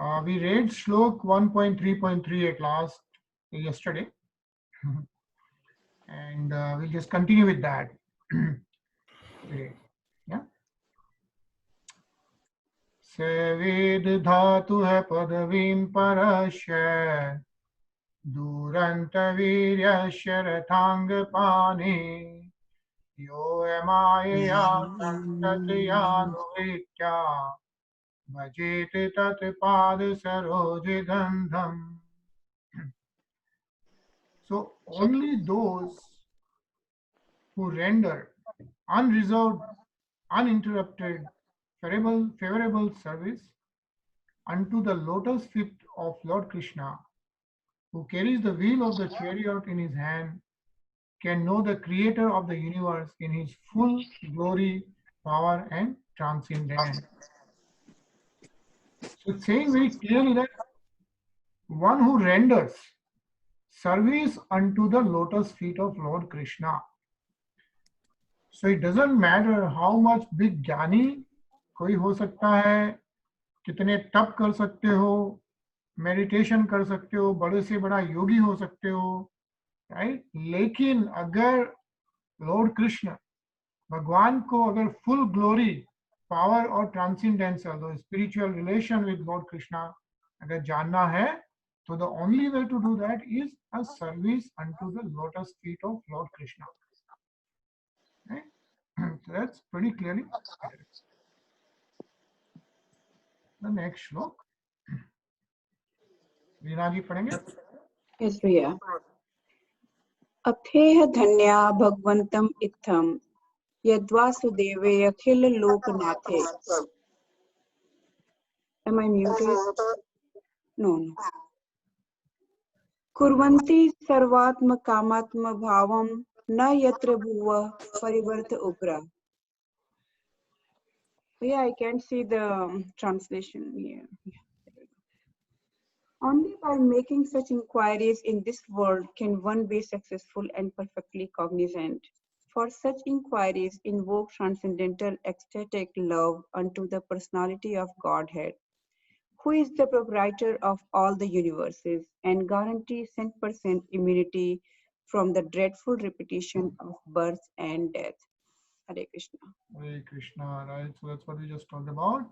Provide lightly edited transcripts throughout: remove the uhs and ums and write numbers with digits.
We read Shlok 1.3.3 at last yesterday, and we'll just continue with that today. Yeah. सेवेद धातु है पदवीं परस्य दूरंत वीर्यस्य रथांगपाणे यो यमायया तत्यानुवेत्या भजेत तत्पाद सरोजगंधम. So only those who render unreserved, uninterrupted, favorable service unto the lotus feet of Lord Krishna, who carries the wheel of the chariot in his hand, can know the creator of the universe in his full glory, power, and transcendence. So it's saying very clearly that one who renders service unto the lotus feet of Lord Krishna. So it doesn't matter how much big ज्ञानी कोई हो सकता है, कितने तप कर सकते हो, मेडिटेशन कर सकते हो, बड़े से बड़ा योगी हो सकते हो, राइट. लेकिन अगर लॉर्ड कृष्ण भगवान को अगर फुल ग्लोरी, पावर और transcendence, spiritual relation with lord Krishna अगर जानना है, तो the only way to do that is a service unto the lotus feet of lord Krishna. So that's pretty clearly. The next श्लोक रीना जी पढ़ेंगे. Yes, भैया. अथेह धन्या भगवंतम इत्थम यद्वासुदेवे अखिल लोकनाथे. Am I muted? No. कुर्वन्ति सर्वात्म कामात्म भावम न यत्र भुव परिवर्त उग्र. Yeah, I can't see the translation here. Only by making such inquiries in this world can one be successful and perfectly cognizant. For such inquiries invoke transcendental ecstatic love unto the personality of Godhead, who is the proprietor of all the universes and guarantees 100% immunity from the dreadful repetition of birth and death. Hare Krishna. Hare Krishna, right? So that's what we just talked about.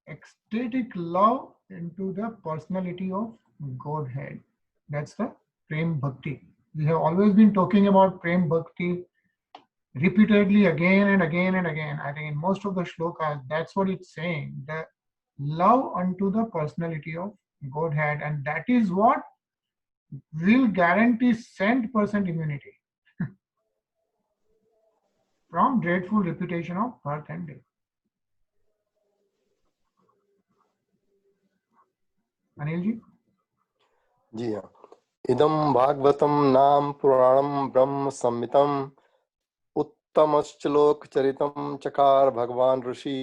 Ecstatic love into the personality of Godhead. That's the Prem Bhakti. We have always been talking about Prem Bhakti repeatedly again and again and again. I think in most of the shlokas, that's what it's saying. The love unto the personality of Godhead, and that is what will guarantee 100% immunity from dreadful repetition of birth and death. Anil ji? जी हाँ. इदम भागवतम नाम पुराणम ब्रह्म संहितम उत्तमश्लोक चरितम चकार भगवान ऋषि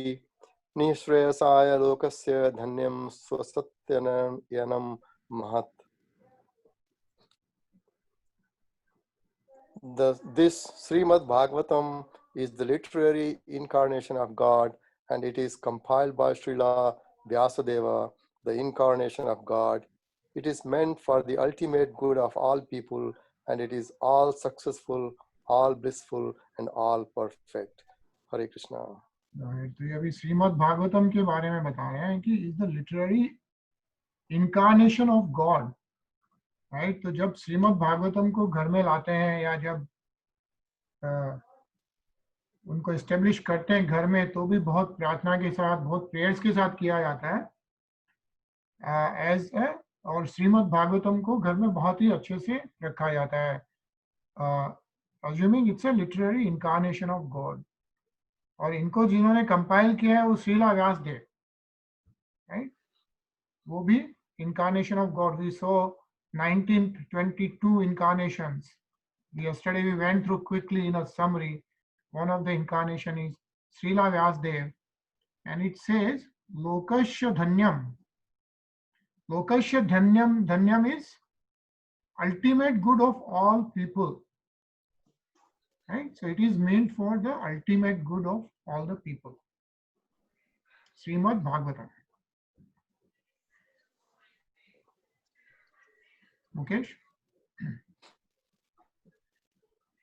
निःश्रेयसाय लोकस्य धन्यम स्वसत्ययनम महत्. This Srimad Bhagavatam is the literary incarnation of God, and it is compiled by Srila Vyasadeva, the incarnation of God. It is meant for the ultimate good of all people, and it is all successful, all blissful, and all perfect. Hare Krishna. तो ये अभी श्रीमद् भागवतम के बारे में बता रहे हैं कि is the literary incarnation of God, right. तो जब श्रीमद् भागवतम को घर में लाते हैं या जब उनको एस्टेब्लिश करते हैं घर में, तो भी बहुत प्रार्थना के साथ, बहुत प्रेयर्स के साथ किया जाता है एज ए. और श्रीमद् भागवतम को घर में बहुत ही अच्छे से रखा जाता है, assuming it's a literary incarnation of God. और इनको जिन्होंने कंपाइल किया है वो श्रीला व्यासदेव, राइट. वो भी incarnation of God. We saw 1922 incarnations. Yesterday we went through quickly in a summary. One of the incarnation is Srila Vyasdev, and it says Lokasya Dhanyam. Lokasya Dhanyam, Dhanyam is ultimate good of all people. Right? So it is meant for the ultimate good of all the people. Srimad Bhagavatam. Mukesh?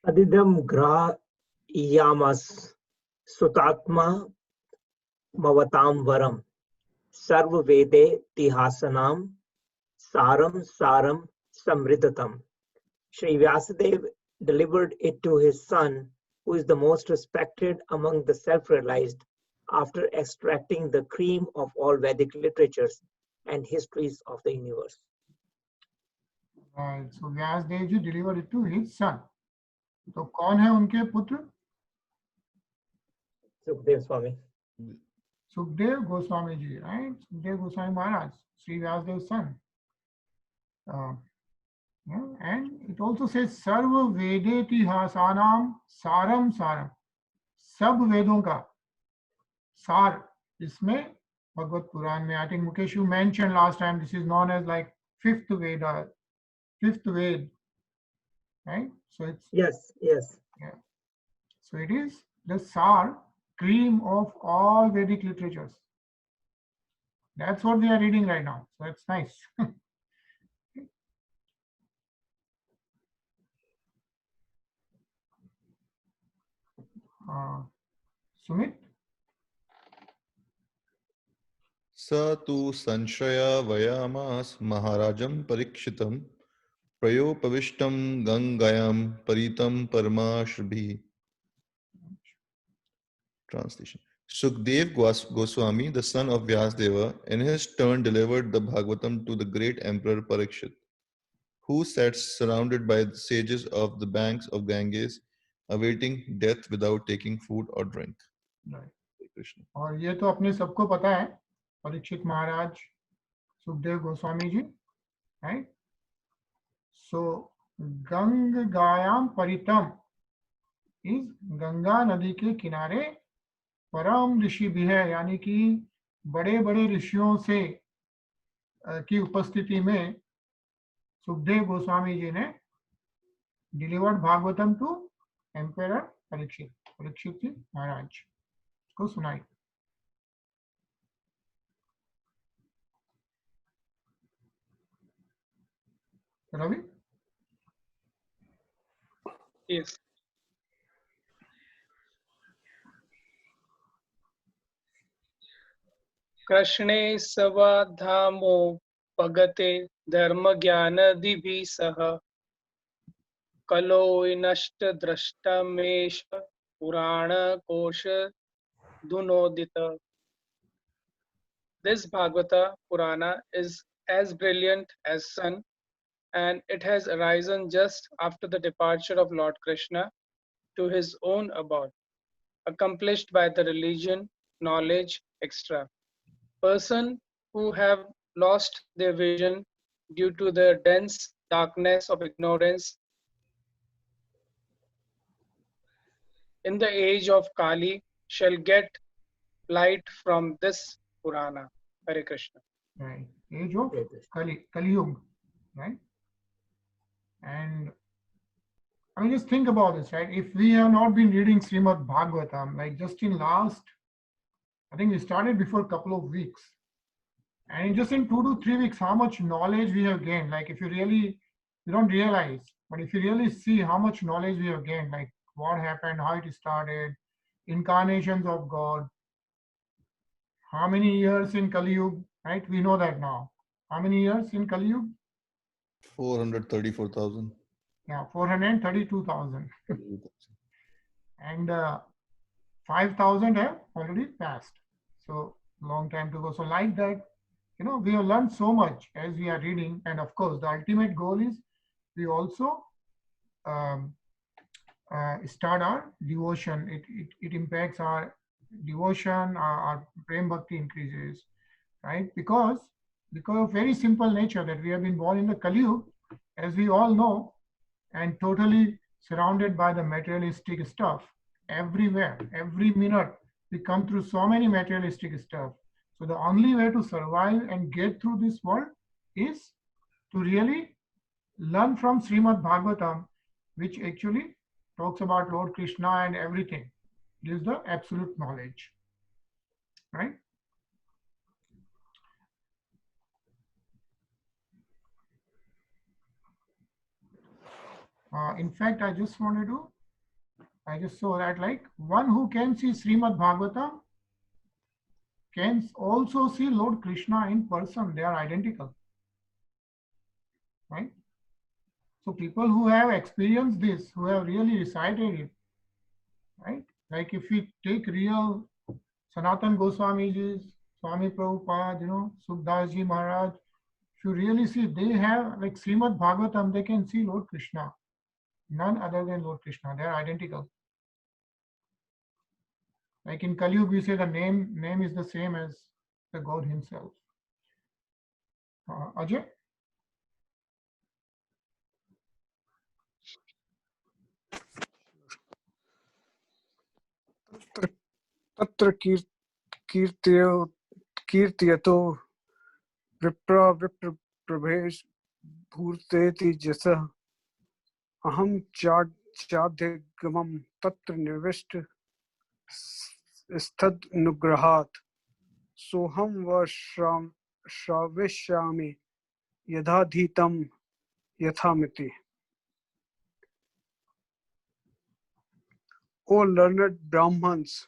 Adidam gra yamas sutatma mavatam varam sarva vede tihasanam saram saram samridatam. Sri Vyasadeva delivered it to his son, who is the most respected among the self-realized, after extracting the cream of all Vedic literatures and histories of the universe. Right. So Vyasdev ji delivered it to his son. तो कौन है उनके पुत्र? Sukdev Swami. Sukdev Goswami ji, right? Sukdev Goswami Maharaj, Sri Vyasdev's son. Yeah, and it also says Sarva Vedeti Hasanam Saram Saram. सब वेदों का सार इसमें भगवत पुराण में. I think Mukesh, you mentioned last time this is known as like fifth Veda, fifth Ved, right? So it's Yes. yeah. So it is the sar, cream of all Vedic literatures. That's what we are reading right now. So it's nice. Sumit? स तु संशयावयामास महाराजं परीक्षितं प्रयोपविष्टं गंगायां परितं परमाश्रभिः. Translation. Sukdev Goswami, the son of Vyasdeva, in his turn delivered the Bhagavatam to the great emperor Parikshit, who sat surrounded by the sages of the banks of Ganges, awaiting death without taking food or drink. Right. Krishna. और ये तो अपने सबको पता है, परीक्षित महाराज, सुखदेव गोस्वामी जी, right? So गंगायाम परितम is Ganga नदी के किनारे परम ऋषि भी है, यानी कि बड़े बड़े ऋषियों से की उपस्थिति में सुखदेव गोस्वामी जी ने delivered Bhagavatam to emperor Parikshit ji Maharaj को सुनाई. रवि? Yes. कृष्णे सवाधामो पगते धर्म ज्ञान दिभि सह कलो नष्ट दृष्टमेश पुराण कोश दुनोदित. This Bhagavata Purana is as brilliant as sun, and it has arisen just after the departure of Lord Krishna to his own abode, accomplished by the religion, knowledge, etc. Person who have lost their vision due to the dense darkness of ignorance in the age of Kali shall get light from this Purana. Hare Krishna. Right. Age of Kali Yuga, right? And I mean, just think about this, right? If we have not been reading Srimad Bhagavatam, like just in last, I think we started before a couple of weeks, and just in 2 to 3 weeks, how much knowledge we have gained. Like if you really, you don't realize, but if you really see how much knowledge we have gained, like what happened, how it started, incarnations of God, how many years in Kali Yuga, right? We know that now. How many years in Kali Yuga? 434,000. Yeah, 432,000. And 5,000 have already passed. So long time to go. So like that, you know, we have learned so much as we are reading. And of course, the ultimate goal is we also start our devotion. It impacts our devotion, our prem bhakti increases, right? Because of very simple nature that we have been born in the Kali Yuga, as we all know, and totally surrounded by the materialistic stuff everywhere. Every minute we come through so many materialistic stuff. So the only way to survive and get through this world is to really learn from Srimad Bhagavatam, which actually talks about Lord Krishna and everything. It is the absolute knowledge, right? In fact, I just saw that like one who can see Srimad Bhagavatam can also see Lord Krishna in person. They are identical, right? So people who have experienced this, who have really recited it, right? Like if we take real Sanatan Goswamiji's, Swami Prabhupada, Sukdas Ji Maharaj, if you really see, they have like Srimad Bhagavatam, they can see Lord Krishna. None other than Lord Krishna. They are identical. Like in Kali Yuga, we say the name is the same as the God himself. Ajay? तत्र कीर्तयतो विप्रभेश भूतेति जसः अहं चाध्यगमं तत्र निविष्ट स्तदनुग्रहात् सोऽहं व श्रावयिष्यामि यथाधीतं यथामिति. O learned Brahmans,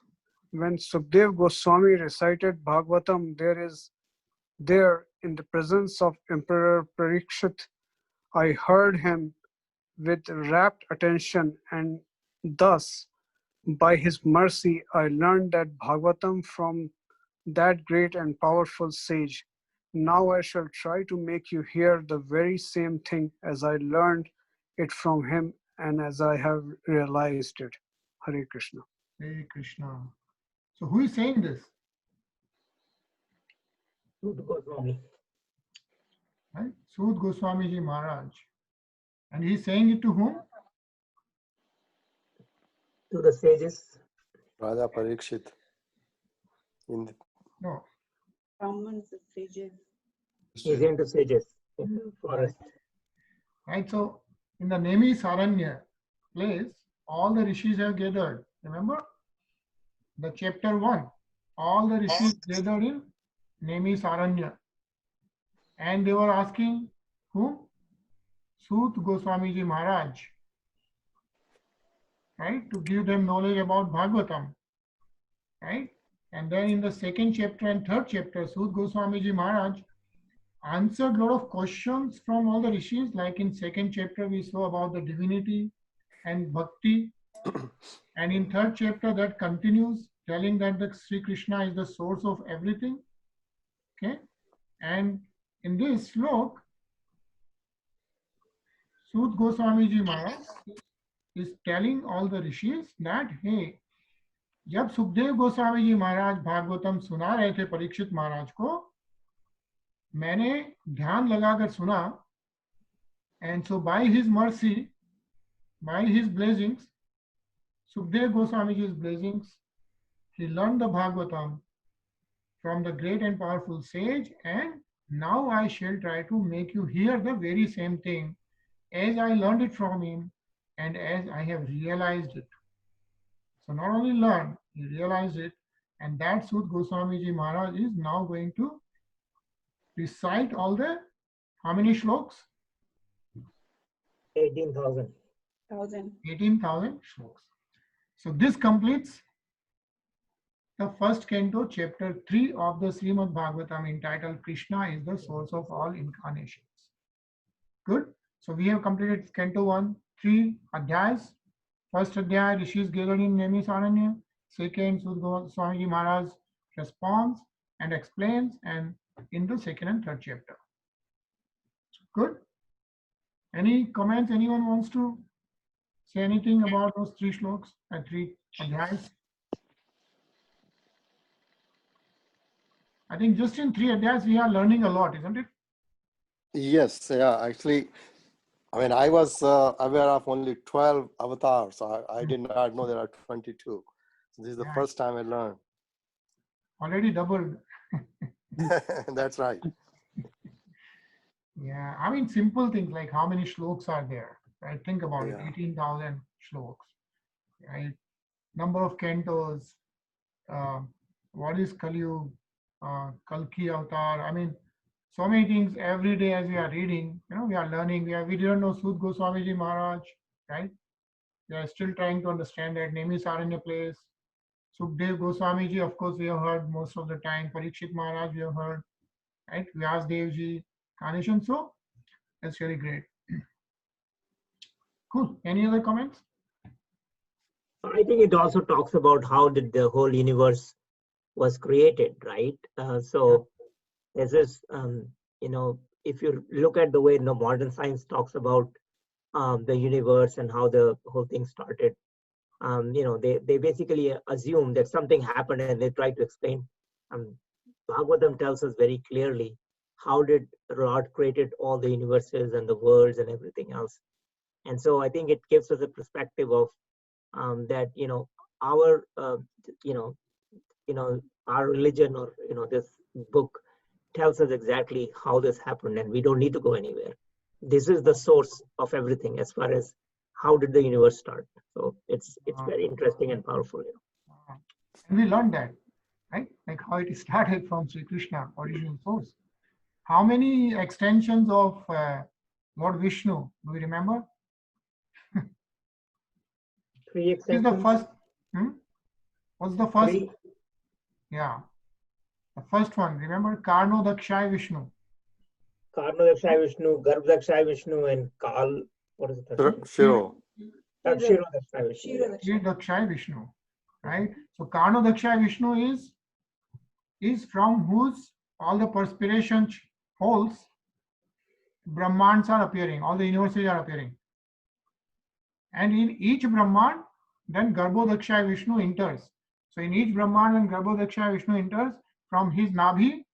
when Sukdev Goswami recited Bhagavatam, there in the presence of Emperor Parikshit, I heard him with rapt attention, and thus, by his mercy, I learned that Bhagavatam from that great and powerful sage. Now I shall try to make you hear the very same thing as I learned it from him and as I have realized it. Hare Krishna. Hare Krishna. So who is saying this? Sud Goswami. Right? Sud Goswami Ji Maharaj. And he is saying it to whom? To the sages. Raja Parikshit. No. Brahmans, sages. He's into sages in the forest. Right. So in the Nemi Saranya place, all the rishis have gathered. Remember? The chapter 1. All the rishis gathered in Nemi Saranya. And they were asking whom? Sut Goswami Ji Maharaj. Right? To give them knowledge about Bhagavatam. Right? And then in the second chapter and third chapter, Sut Goswami Ji Maharaj answered a lot of questions from all the rishis. Like in second chapter, we saw about the divinity and bhakti. And in third chapter, that continues telling that the Sri Krishna is the source of everything. Okay. And in this slok, Sut Goswami Ji Maharaj is telling all the rishis that, hey, जब सुखदेव गोस्वामी जी महाराज भागवतम सुना रहे थे परीक्षित महाराज को, मैंने ध्यान लगाकर सुना, and so by his mercy, by his blessings, Sukdev Goswami Ji's blessings, he learned the Bhagavatam from the great and powerful sage, and now I shall try to make you hear the very same thing as I learned it from him and as I have realized it. So not only learn, he realized it, and that Sut Goswami Ji Maharaj is now going to recite all the, how many shloks? 18,000. 18,000 shloks. So this completes the first canto, chapter 3 of the Srimad Bhagavatam, entitled Krishna is the source of all incarnations. Good. So we have completed canto 1, 3 adhyayas. First adhyaya, Rishis gathered in Nemi Saranya. Second, Sut Goswami Ji Maharaj responds and explains, and in the second and third chapter. Good. Any comments? Anyone wants to say anything about those 3 shloks and 3 adhyayas? I think just in 3 adhyayas we are learning a lot, isn't it? Yes, yeah, actually, I mean, I was aware of only 12 avatars. I did not know there are 22. So this is the first time I learned. Already doubled. That's right. Yeah, I mean, simple things like how many shloks are there, right? Think about it, Yeah. 18,000 shloks, right? Number of cantos, what is Kali Yuga, Kalki Avatar. I mean, so many things every day as we are reading, we are learning. We didn't know Sud Goswami Ji Maharaj, right? They are still trying to understand that Naimisaranya place. Sukdev Goswami ji, of course, we have heard most of the time. Parikshit Maharaj, we have heard, right? Vyasdev ji, Carnation. So that's really great. Cool. Any other comments? I think it also talks about how did the whole universe was created, right? So there's this, if you look at the way modern science talks about the universe and how the whole thing started, they basically assume that something happened and they try to explain. Bhagavatam tells us very clearly how did Lord created all the universes and the worlds and everything else. And so I think it gives us a perspective of that our our religion or this book tells us exactly how this happened, and we don't need to go anywhere. This is the source of everything as far as how did the universe start. So it's very interesting and powerful. And we learned that, right? Like how it started from Sri Krishna, original source. How many extensions of Lord Vishnu do we remember? 3 Is the extensions. first? What's the first? 3. Yeah, the first one. Remember, Karno Dakshay Vishnu. Karno Dakshay Vishnu, Garbh Dakshay Vishnu, and Kal. What is it? Shiro. Shiro Dakshay Vishnu. Shri Dakshay Vishnu, right? So Karno Dakshay Vishnu is from whose all the perspiration holes Brahmands are appearing, all the universes are appearing. And in each Brahman, then Garbhodakshay Vishnu enters. So in each Brahman, when Garbhodakshay Vishnu enters, from his Nabhi,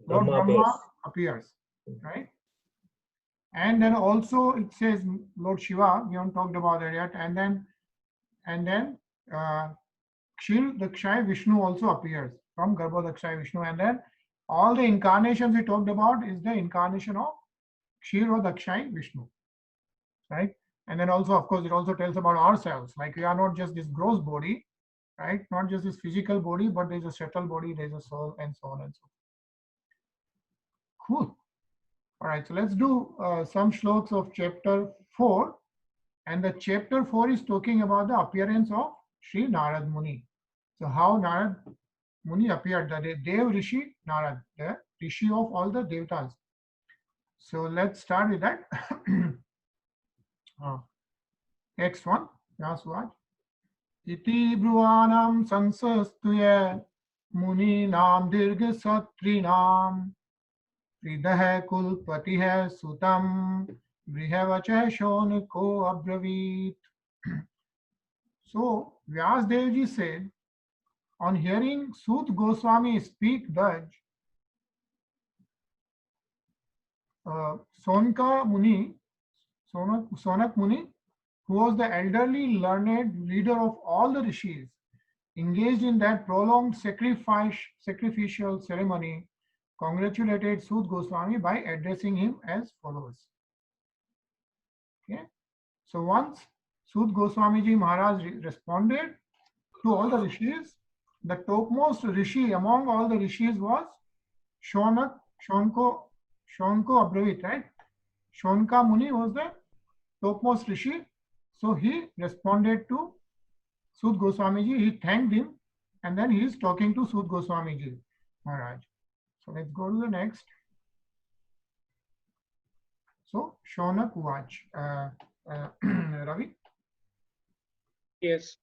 Lord Brahma appears, right? And then also it says Lord Shiva, we haven't talked about that yet, and then Kshir Dakshay Vishnu also appears from Garbhodakshay Vishnu, and then all the incarnations we talked about is the incarnation of Kshir Dakshay Vishnu, right? And then also, of course, it also tells about ourselves, like we are not just this gross body, right? Not just this physical body, but there's a subtle body, there's a soul, and so on and so forth. Cool. All right, so let's do some shlokas of chapter 4. And the chapter 4 is talking about the appearance of Sri Narad Muni. So how Narad Muni appeared, the Dev Rishi Narad, the Rishi of all the Devatas. So let's start with that. Next one, Vyaswaj. Iti Bruvanam Sansastuya Muni Nam Dirga Satrinam Ridah Kulpatiha Sutam Brihavacha Shonako Abravit. So Vyasdev ji said, on hearing Sut Goswami speak Daj, Sonak Muni, who was the elderly learned leader of all the rishis, engaged in that prolonged sacrificial ceremony, congratulated Sut Goswami by addressing him as follows. Okay, so once Sut Goswami ji Maharaj responded to all the rishis, the topmost rishi among all the rishis was Shonko Abravit, right? Shonka Muni was the topmost rishi. So he responded to Sut Goswami ji, he thanked him, and then he is talking to Sut Goswami ji Maharaj. So let's go to the next. So Shonak Uvach. Ravi? Yes.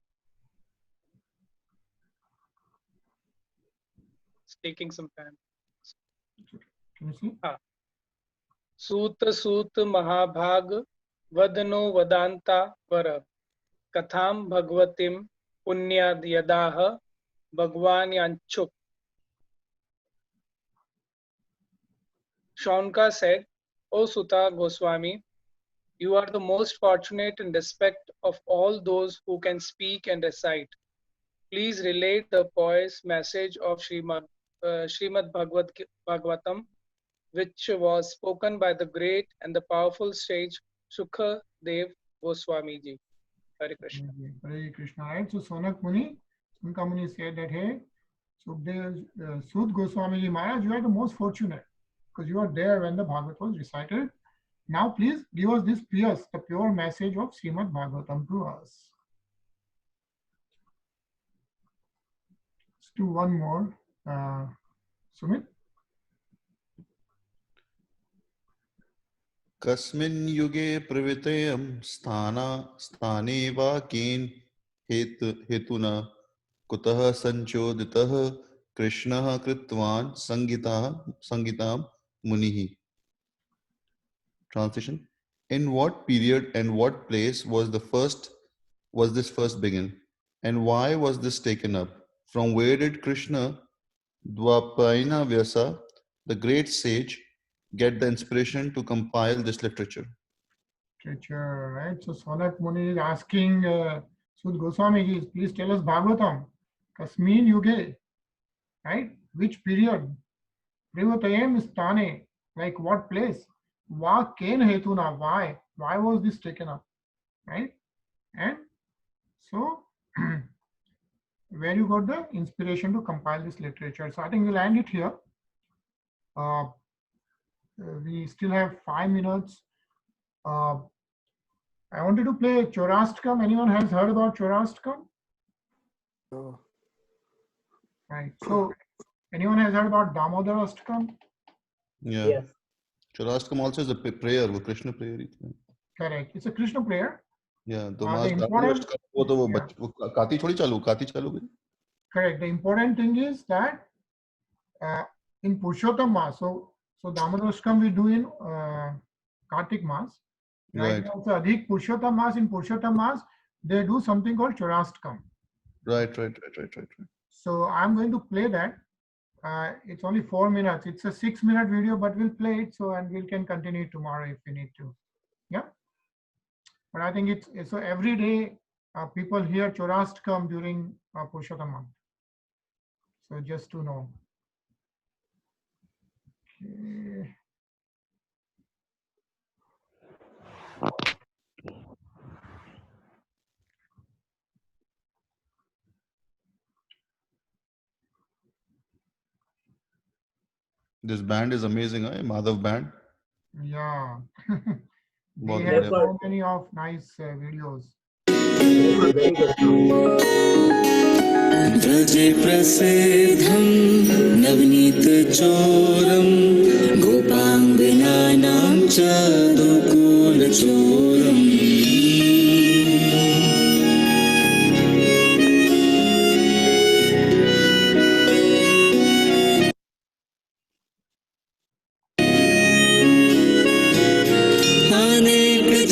It's taking some time. Can you see? Sut Mahabhag Vadano Vadanta Vara Katham Bhagavatim Punyad Yadaha Bhagwan Yanchuk. Shaunka said, O Suta Goswami, you are the most fortunate in respect of all those who can speak and recite. Please relate the poised message of Srimad Bhagavatam, which was spoken by the great and the powerful sage Sukha Dev Goswami ji. Hare Krishna. Hare Krishna, right? So Sonak Muni said that, hey, Sut Goswami ji Maharaj, you are the most fortunate because you are there when the Bhagavad was recited. Now please give us this the pure message of Srimad Bhagavatam to us. Let's do one more. Sumit? Kasmin yuge pravitayam sthane va ken hetuna kutah sanchoditah Krishna kritvan sangitam munihi. Translation: in what period and what place was this first begin, and why was this taken up? From where did Krishna Dwapayana Vyasa, the great sage, get the inspiration to compile this literature? Literature, right? So Sonak Muni is asking Sud Goswami ji, please tell us Bhagavatam. Kasmin Yuge, right? Which period? Privatayam Sthane, like what place? Va Ken Hetuna, why? Why was this taken up? Right? And so where you got the inspiration to compile this literature. So I think we'll end it here. We still have 5 minutes. I wanted to play Chaurashtakam. Anyone has heard about Chaurashtakam? No. Right. So anyone has heard about Damodarashtakam? Yeah. Yes. Chaurashtakam also is a prayer, वो Krishna prayer ही था. Correct. It's a Krishna prayer. Yeah. तो the mass important- वो तो वो yeah. बच वो काती चालू गई. Correct. The important thing is that in Purushottam Mass, so Damodarashtakam we do in Kartik Mass. Right. Right. Now, so Adhik Purushottam Mass, in Purushottam Mass, they do something called Chaurashtakam. Right. So I'm going to play that. It's only 4 minutes. It's a 6-minute video, but we'll play it. So, and we can continue tomorrow if we need to. Yeah. But I think it's so every day people hear Chaurashtakam during Purushottam month. So just to know. Okay. This band is amazing, huh? Madhav band. Yeah. They बहुत have बढ़िया. so many of nice videos. Very good song. व्रजे प्रसिद्धं नवनीतचोरं गोपाङ्गनानां च दुकूलचोरम्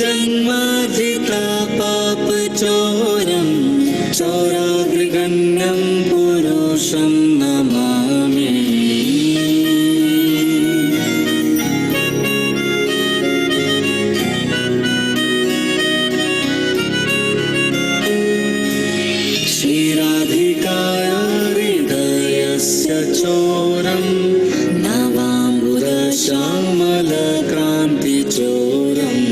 अनेकजन्मार्जिता पापचोरम् चौराग्रगण्यं पुरुषं नमामि श्रीराधिकाया हृदयस्य चोरं नवाम्बुदश्यामलक्रान्तिचोरम्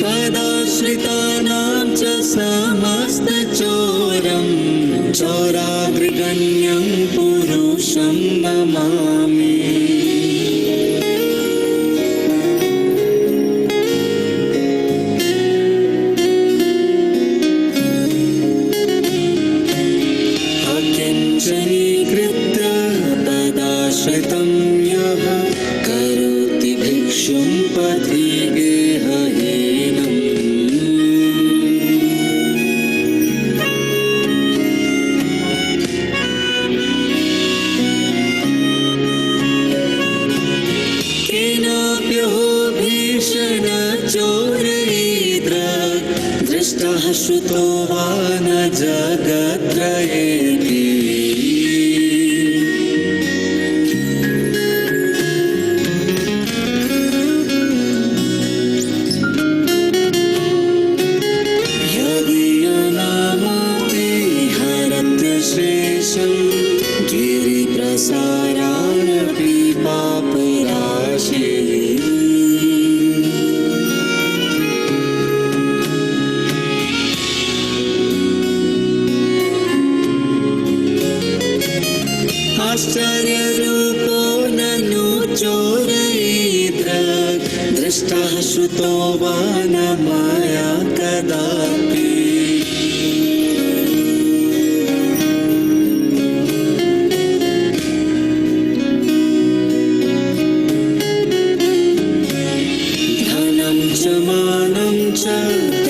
पदाश्रितानां च समस्तचोरं चौराग्रगण्यं पुरुषं नमामि अकिञ्चनीकृत्य पदाश्रितं यः करोति भिक्षुं पथि गेहहीनम् केनाप्यहो भीषणचोरयित्र दृष्टः श्रुतो वा न जगत्त्रयेऽपि यदीयनामापि हरत्यशेषं गिरिप्रसारानपि पापराशिः दृष्टः श्रुतो वा न मया कदापि धनं च मानं च